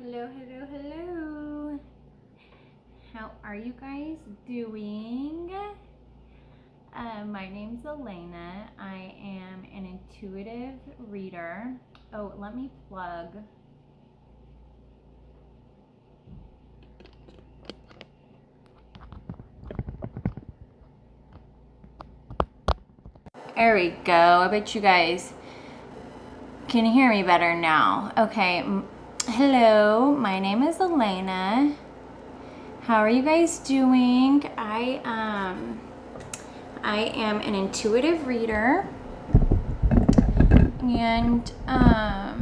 Hello, hello, hello. How are you guys doing? My name's Elena. I am an intuitive reader. Oh, let me plug. There we go. I bet you guys can hear me better now. Okay. Hello, my name is Elena. How are you guys doing? I am an intuitive reader, and I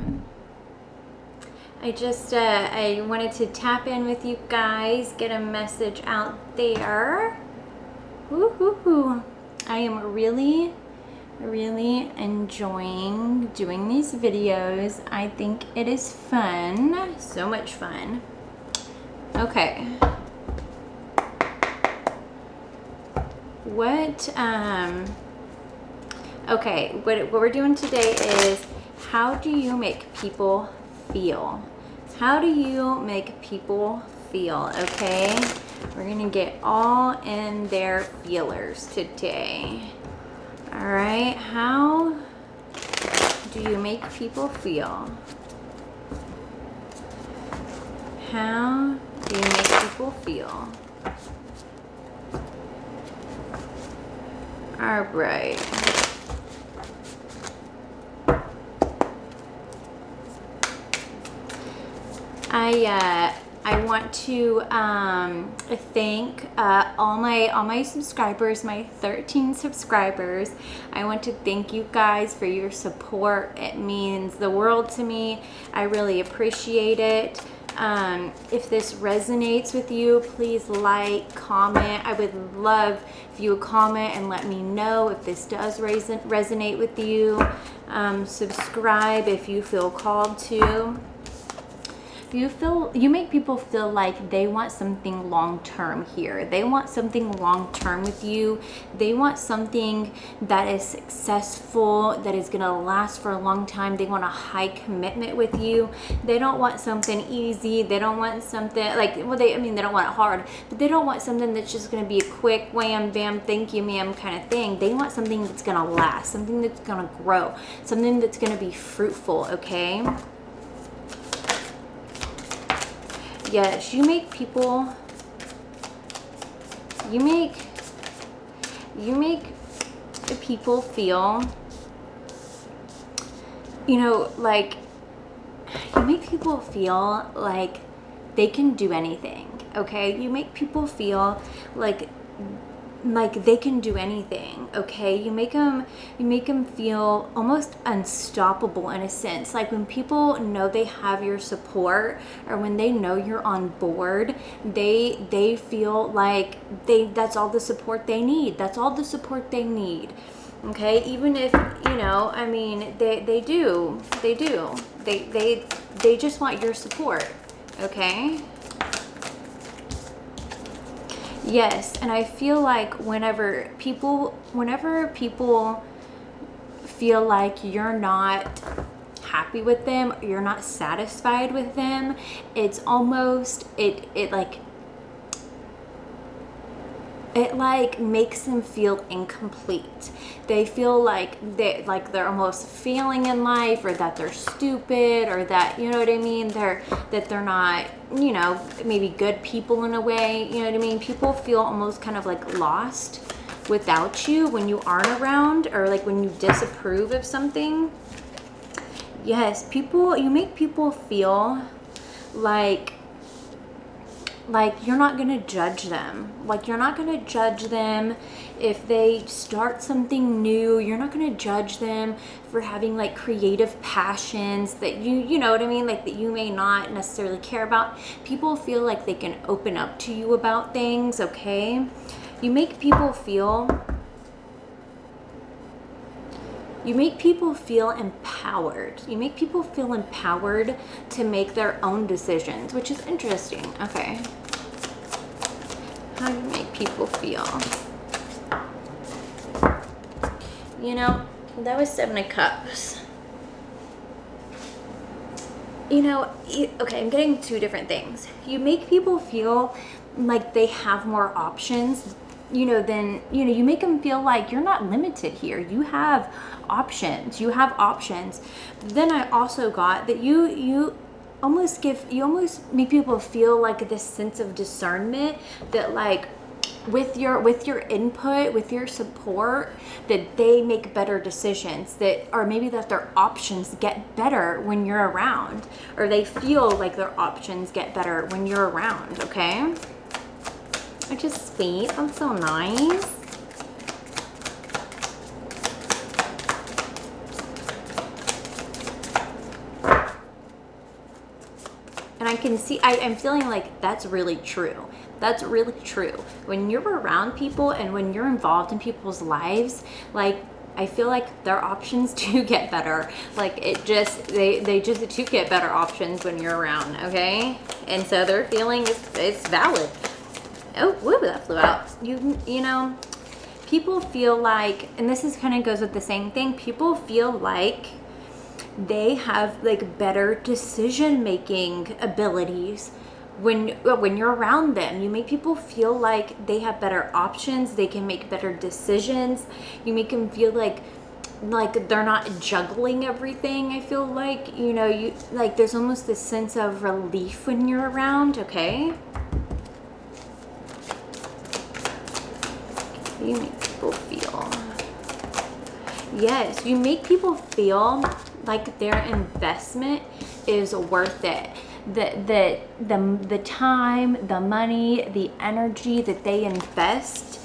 wanted to tap in with you guys, get a message out there. Woo-hoo-hoo. I am really enjoying doing these videos. I think it is fun, so much fun. Okay. What we're doing today is, how do you make people feel? How do you make people feel? Okay, we're gonna get all in their feelers today. All right, how do you make people feel? How do you make people feel? All right. I want to thank all my subscribers, my 13 subscribers. I want to thank you guys for your support. It means the world to me. I really appreciate it. If this resonates with you, please like, comment. I would love if you would comment and let me know if this does resonate with you. Subscribe if you feel called to. You make people feel like they want something long-term here. They want something long-term with you. They want something that is successful, that is gonna last for a long time. They want a high commitment with you. They don't want something easy. They don't want something like, well, they don't want it hard, but they don't want something that's just gonna be a quick wham bam thank you ma'am kind of thing. They want something that's gonna last, something that's gonna grow, something that's gonna be fruitful. Okay. Yes, you make people feel, like, you make people feel like they can do anything. Okay, you make people feel like they can do anything. Okay, you make them feel almost unstoppable in a sense. Like when people know they have your support, or when they know you're on board, they feel like that's all the support they need. That's all the support they need. Okay, even if they just want your support. Okay. Yes, and I feel like whenever people feel like you're not happy with them, you're not satisfied with them, it's almost it makes them feel incomplete. They feel like they're almost failing in life, or that they're stupid, or that, you know what I mean, they're not, maybe good people in a way, you know what I mean. People feel almost kind of like lost without you when you aren't around, or like when you disapprove of something. Yes, you make people feel like you're not going to judge them. Like you're not going to judge them if they start something new. You're not going to judge them for having like creative passions that you know what I mean, like that you may not necessarily care about. People feel like they can open up to you about things. Okay, you make people feel empowered. You make people feel empowered to make their own decisions, which is interesting. Okay. How do you make people feel? That was 7 of Cups. Okay, I'm getting two different things. You make people feel like they have more options, you make them feel like you're not limited here. You have options. You have options. Then I also got that you almost make people feel like this sense of discernment that, like, with your input, with your support, that they make better decisions, that, or maybe that their options get better when you're around, or they feel like their options get better when you're around. Okay, which is sweet. That's so nice. And I can see, I'm feeling like that's really true. That's really true. When you're around people and when you're involved in people's lives, like, I feel like their options do get better. Like, they just do get better options when you're around, okay? And so their feeling is valid. Oh, whoop, that flew out. People feel like, and this is kind of goes with the same thing, people feel like they have like better decision making abilities when you're around them. You make people feel like they have better options, they can make better decisions. You make them feel like they're not juggling everything. I feel like, you like, there's almost this sense of relief when you're around. Okay, you make people feel, yes, you make people feel like their investment is worth it. The time, the money, the energy that they invest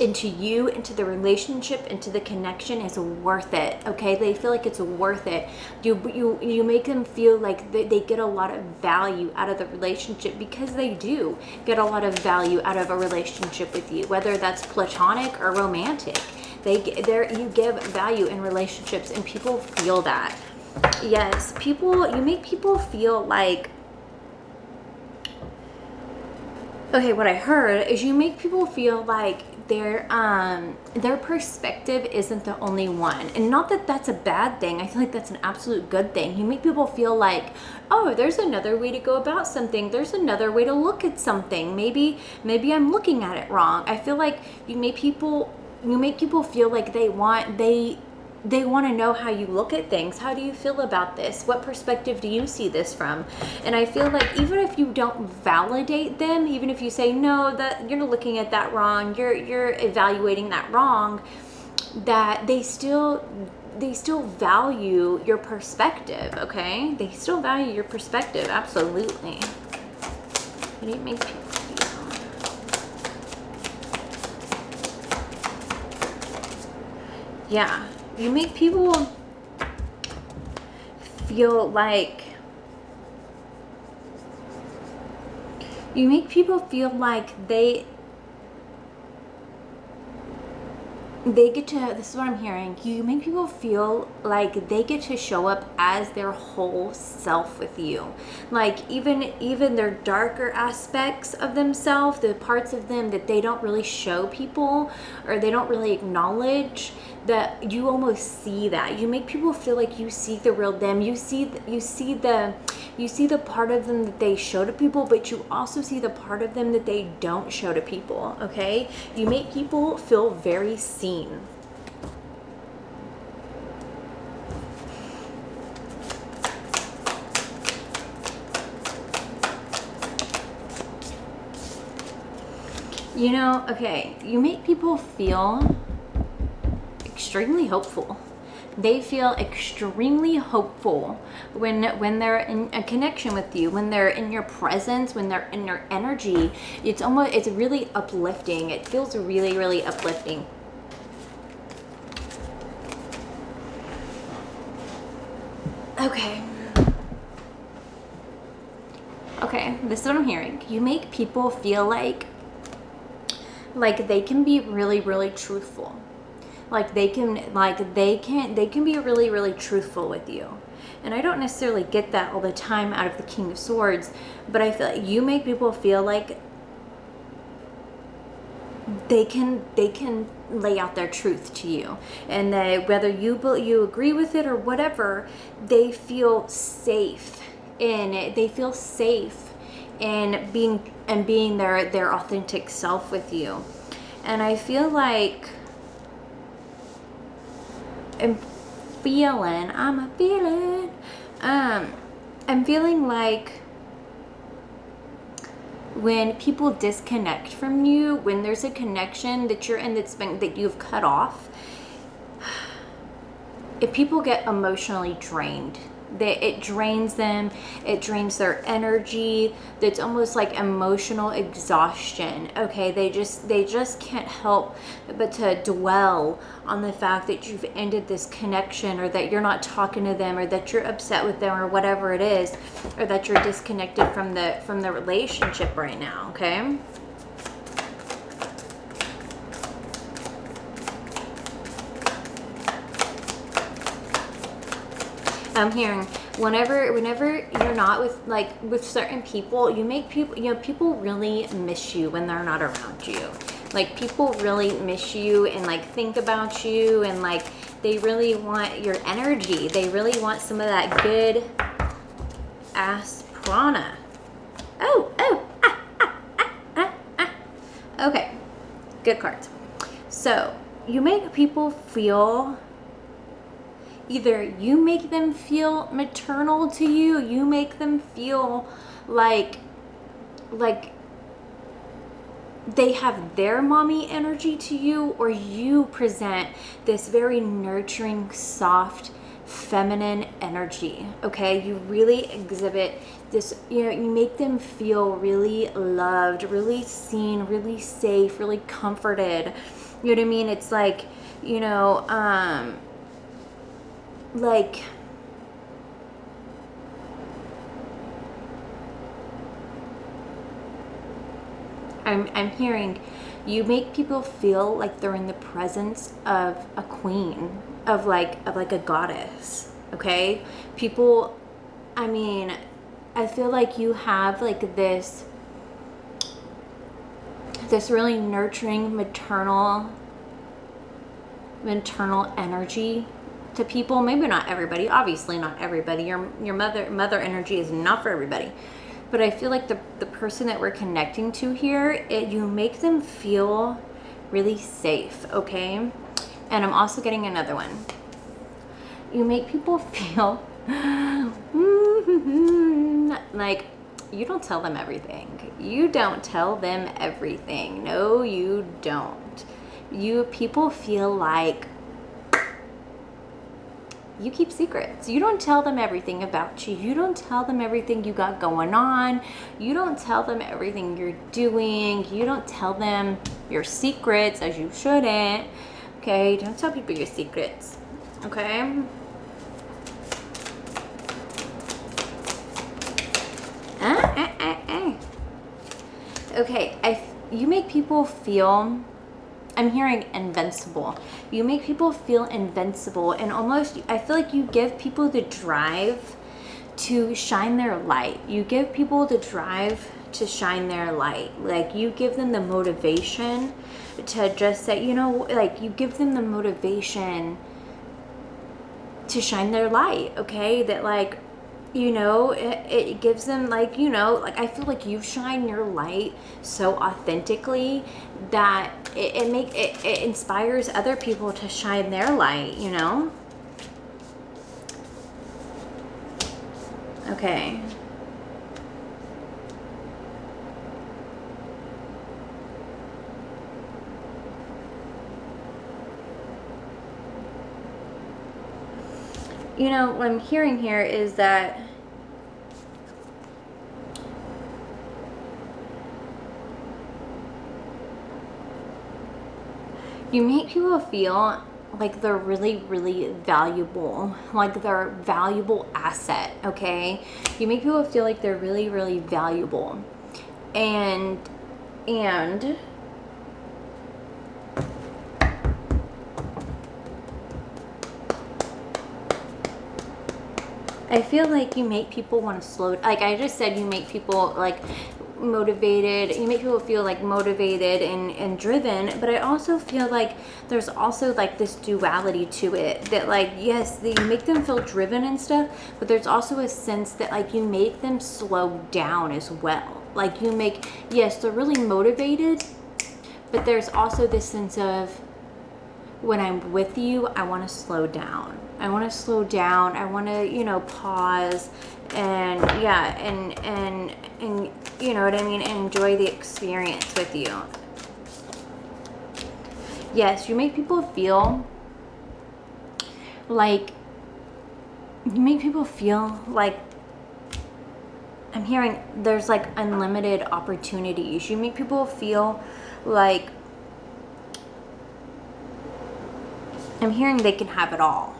into you, into the relationship, into the connection is worth it. Okay, they feel like it's worth it. You make them feel like they get a lot of value out of the relationship, because they do get a lot of value out of a relationship with you, whether that's platonic or romantic. You give value in relationships, and people feel that. Yes, you make people feel like, okay, what I heard is you make people feel like their perspective isn't the only one. And not that that's a bad thing. I feel like that's an absolute good thing. You make people feel like, oh, there's another way to go about something. There's another way to look at something. Maybe I'm looking at it wrong. I feel like you make people feel like they want to know how you look at things. How do you feel about this? What perspective do you see this from? And I feel like even if you don't validate them, even if you say, no, that you're looking at that wrong, you're evaluating that wrong, that they still value your perspective. Okay, they still value your perspective. Absolutely. What do you make people feel? Yeah, you make people feel like they get to, this is what I'm hearing, you make people feel like they get to show up as their whole self with you. Like, even their darker aspects of themselves, the parts of them that they don't really show people or they don't really acknowledge, that you almost see that. You make people feel like you see the real them. You see the part of them that they show to people, but you also see the part of them that they don't show to people. Okay, you make people feel very seen. Okay, you make people feel extremely hopeful. They feel extremely hopeful when they're in a connection with you, when they're in your presence, when they're in your energy. It's really uplifting. It feels really, really uplifting. Okay, this is what I'm hearing. You make people feel like they can be really, really truthful. They can be really, really truthful with you. And I don't necessarily get that all the time out of the King of Swords, but I feel like you make people feel like they can lay out their truth to you, and that whether you agree with it or whatever, they feel safe and they feel safe in being their authentic self with you. And I feel like I'm feeling like when people disconnect from you, when there's a connection that you're in that you've cut off, if people get emotionally drained, it drains them, it drains their energy. It's almost like emotional exhaustion. Okay, they just can't help but to dwell on the fact that you've ended this connection, or that you're not talking to them, or that you're upset with them, or whatever it is, or that you're disconnected from the relationship right now. Okay. I'm hearing whenever you're not with certain people, you make people, people really miss you when they're not around you. Like, people really miss you and like think about you, and like they really want your energy. They really want some of that good ass prana. Okay, good cards. So you make people feel, either you make them feel maternal to you, you make them feel like they have their mommy energy to you, or you present this very nurturing, soft, feminine energy. Okay, you really exhibit this, you make them feel really loved, really seen, really safe, really comforted. You know what I mean? It's like, like, I'm hearing you make people feel like they're in the presence of a queen, of like a goddess. Okay, people, I feel like you have like this really nurturing maternal energy to people. Maybe not everybody, obviously not everybody. Your mother energy is not for everybody. But I feel like the person that we're connecting to here, you make them feel really safe, okay? And I'm also getting another one. You make people feel like you don't tell them everything. You don't tell them everything. No, you don't. People feel like you keep secrets. You don't tell them everything about you. You don't tell them everything you got going on. You don't tell them everything you're doing. You don't tell them your secrets, as you shouldn't. Okay, don't tell people your secrets. Okay? Okay, you make people feel, I'm hearing invincible. You make people feel invincible, and almost, I feel like you give people the drive to shine their light. You give people the drive to shine their light. Like, you give them the motivation to just say, like, you give them the motivation to shine their light, okay? That, like, it gives them, like, like, I feel like you shine your light so authentically that it inspires other people to shine their light, Okay. What I'm hearing here is that you make people feel like they're really, really valuable, like they're a valuable asset, okay? You make people feel like they're really, really valuable. And I feel like you make people want to slow, like I just said, you make people, like, motivated. You make people feel like motivated and driven. But I also feel like there's also like this duality to it, that like, yes, you make them feel driven and stuff, but there's also a sense that like you make them slow down as well. Like you make, yes, they're really motivated, but there's also this sense of, when I'm with you, I want to slow down. I want to slow down. I want to, you know, pause and yeah, and you know what I mean, and enjoy the experience with you. Yes, you make people feel like, I'm hearing there's like unlimited opportunities. You make people feel like, I'm hearing they can have it all.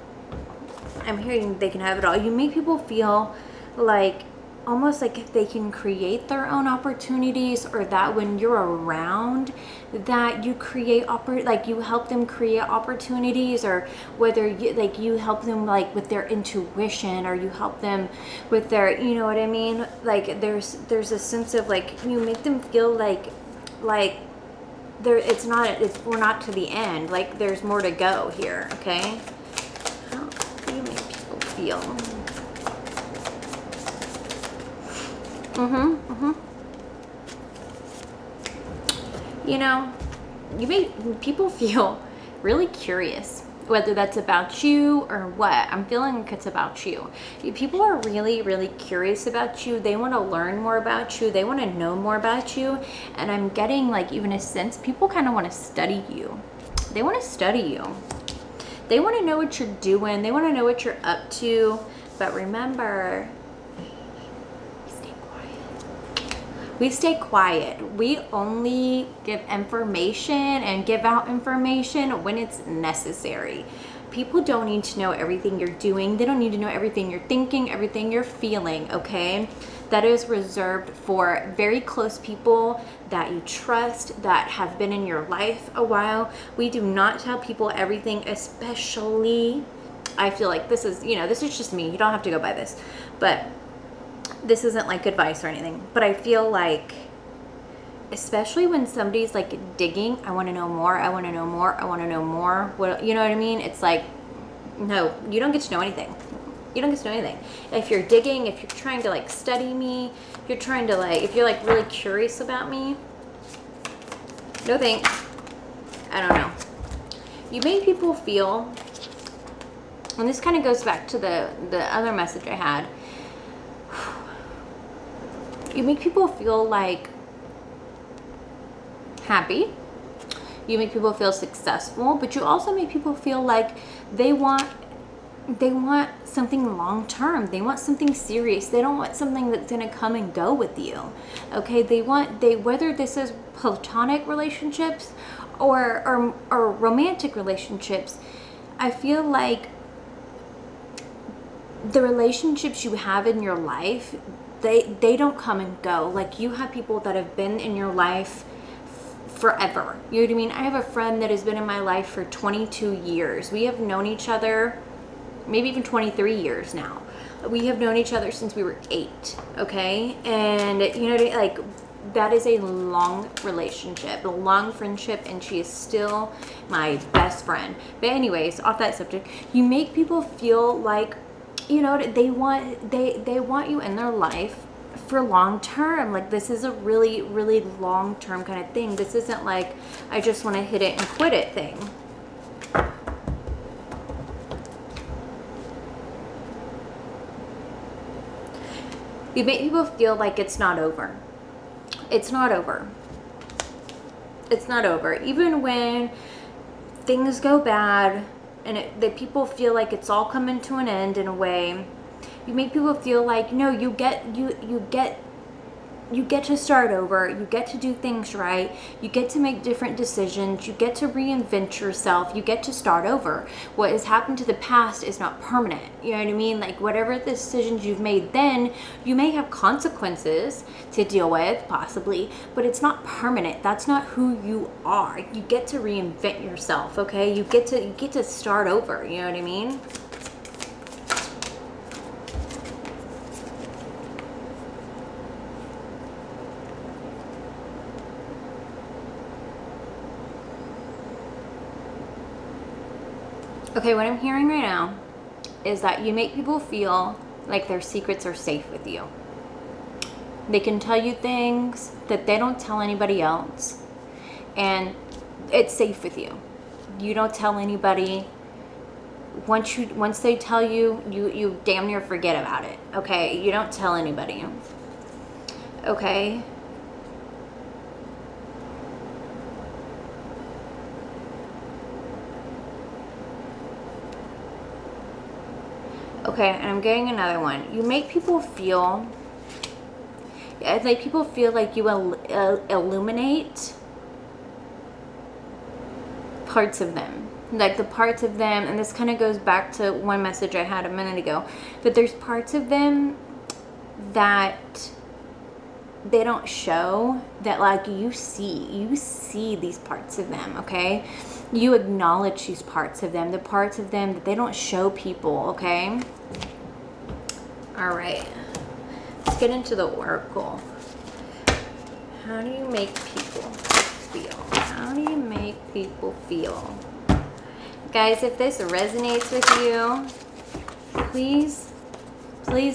I'm hearing they can have it all. You make people feel like, almost like they can create their own opportunities, or that when you're around, that you create like you help them create opportunities, or whether you like you help them like with their intuition, or you help them with their, you know what I mean? Like there's a sense of like, you make them feel like there, we're not to the end. Like there's more to go here, okay? How do you make people feel? You know, you make people feel really curious, whether that's about you or what. I'm feeling like it's about you. People are really, really curious about you. They want to learn more about you. They want to know more about you. And I'm getting like even a sense, people kind of want to study you. They want to study you. They want to know what you're doing. They want to know what you're up to. But remember, we stay quiet. We only give information and give out information when it's necessary. People don't need to know everything you're doing. They don't need to know everything you're thinking, everything you're feeling, okay? That is reserved for very close people that you trust, that have been in your life a while. We do not tell people everything, especially, I feel like this is, you know, this is just me. You don't have to go by this, but this isn't like advice or anything, but I feel like, especially when somebody's like digging, I want to know more, I want to know more, I want to know more. What, you know what I mean? It's like, no, you don't get to know anything. You don't get to know anything. If you're digging, if you're trying to like study me, if you're trying to like, if you're like really curious about me, no thanks. I don't know. You make people feel, and this kind of goes back to the other message I had. You make people feel like happy. You make people feel successful, but you also make people feel like they want something long term. They want something serious. They don't want something that's going to come and go with you. Okay? Whether this is platonic relationships or romantic relationships, I feel like the relationships you have in your life, they don't come and go. Like you have people that have been in your life forever. You know what I mean? I have a friend that has been in my life for 22 years. We have known each other, maybe even 23 years now. We have known each other since we were 8, okay? And you know, like that is a long relationship, a long friendship, and she is still my best friend. But anyways, off that subject, you make people feel like, you know, they want you in their life for long term. Like this is a really, really long term kind of thing. This isn't like I just want to hit it and quit it thing. You make people feel like it's not over. It's not over. It's not over. Even when things go bad, and that people feel like it's all coming to an end in a way, you make people feel like, no, you get to start over, you get to do things right, you get to make different decisions, you get to reinvent yourself, you get to start over. What has happened to the past is not permanent. You know what I mean? Like whatever decisions you've made then, you may have consequences to deal with, possibly, but it's not permanent. That's not who you are. You get to reinvent yourself, okay? You get to start over, you know what I mean? Okay, what I'm hearing right now is that you make people feel like their secrets are safe with you. They can tell you things that they don't tell anybody else, and it's safe with you. You don't tell anybody. Once they tell you, you damn near forget about it. Okay, you don't tell anybody. Okay. Okay, and I'm getting another one. You make people feel like you illuminate parts of them. Like the parts of them, and this kind of goes back to one message I had a minute ago, but there's parts of them that they don't show, that like you see these parts of them, okay? You acknowledge these parts of them, the parts of them that they don't show people, okay? All right, let's get into the oracle. How do you make people feel? How do you make people feel? Guys, if this resonates with you, please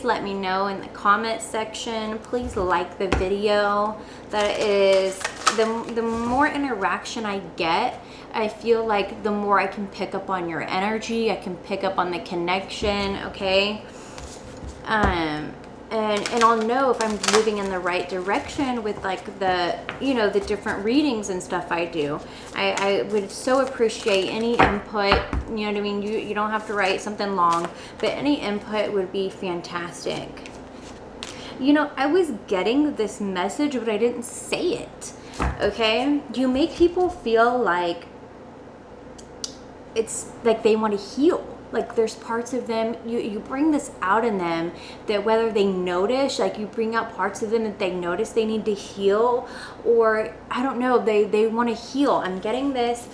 let me know in the comment section. Please like the video. That is, the more interaction I get, I feel like the more I can pick up on your energy. I can pick up on the connection, okay? And I'll know if I'm moving in the right direction with like the, you know, the different readings and stuff I do. I would so appreciate any input, you know what I mean? You don't have to write something long, but any input would be fantastic. You know, I was getting this message, but I didn't say it, okay? You make people feel like it's like they want to heal. Like there's parts of them, you bring this out in them that whether they notice, like you bring out parts of them that they notice they need to heal, or I don't know, they want to heal. I'm getting this,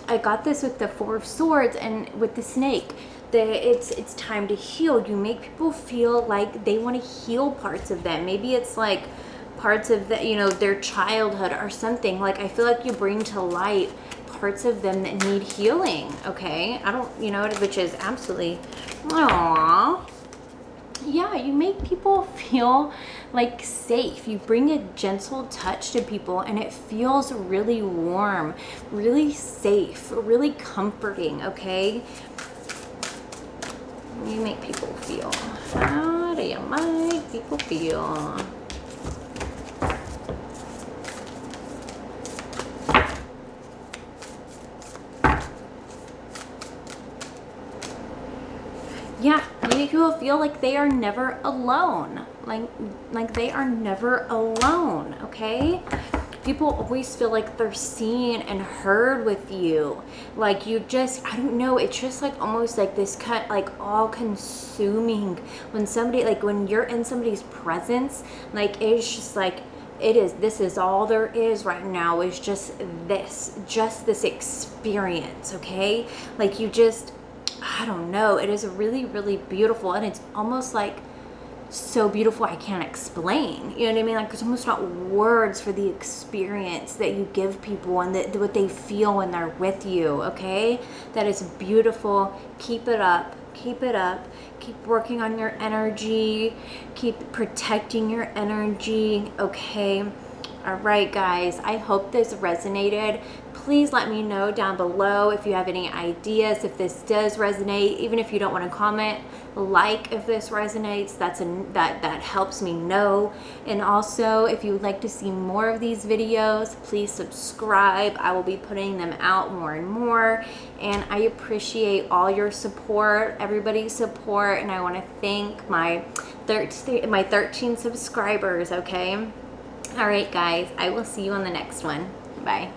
I got this with the Four of Swords and with the snake. It's time to heal. You make people feel like they want to heal parts of them. Maybe it's like parts of the, you know, their childhood or something. Like I feel like you bring to light parts of them that need healing, okay? I don't, you know, which is absolutely, aww. Yeah, you make people feel like safe. You bring a gentle touch to people and it feels really warm, really safe, really comforting, okay? You make people feel. How do you make people feel? Yeah, you make people feel like they are never alone. Like they are never alone, okay? People always feel like they're seen and heard with you. Like you just, I don't know, it's just like almost like this cut, like all consuming. When somebody, like when you're in somebody's presence, like it's just like, this is all there is right now, is just this experience, okay? Like you just, I don't know, it is really, really beautiful, and it's almost like so beautiful I can't explain, you know what I mean? Like there's almost not words for the experience that you give people and what they feel when they're with you, okay? That is beautiful. Keep it up, keep working on your energy, keep protecting your energy, okay? All right, guys, I hope this resonated. Please let me know down below if you have any ideas, if this does resonate. Even if you don't want to comment, like if this resonates, that helps me know. And also, if you would like to see more of these videos, please subscribe. I will be putting them out more and more. And I appreciate all your support, everybody's support, and I want to thank my 13 subscribers, okay? All right, guys, I will see you on the next one. Bye.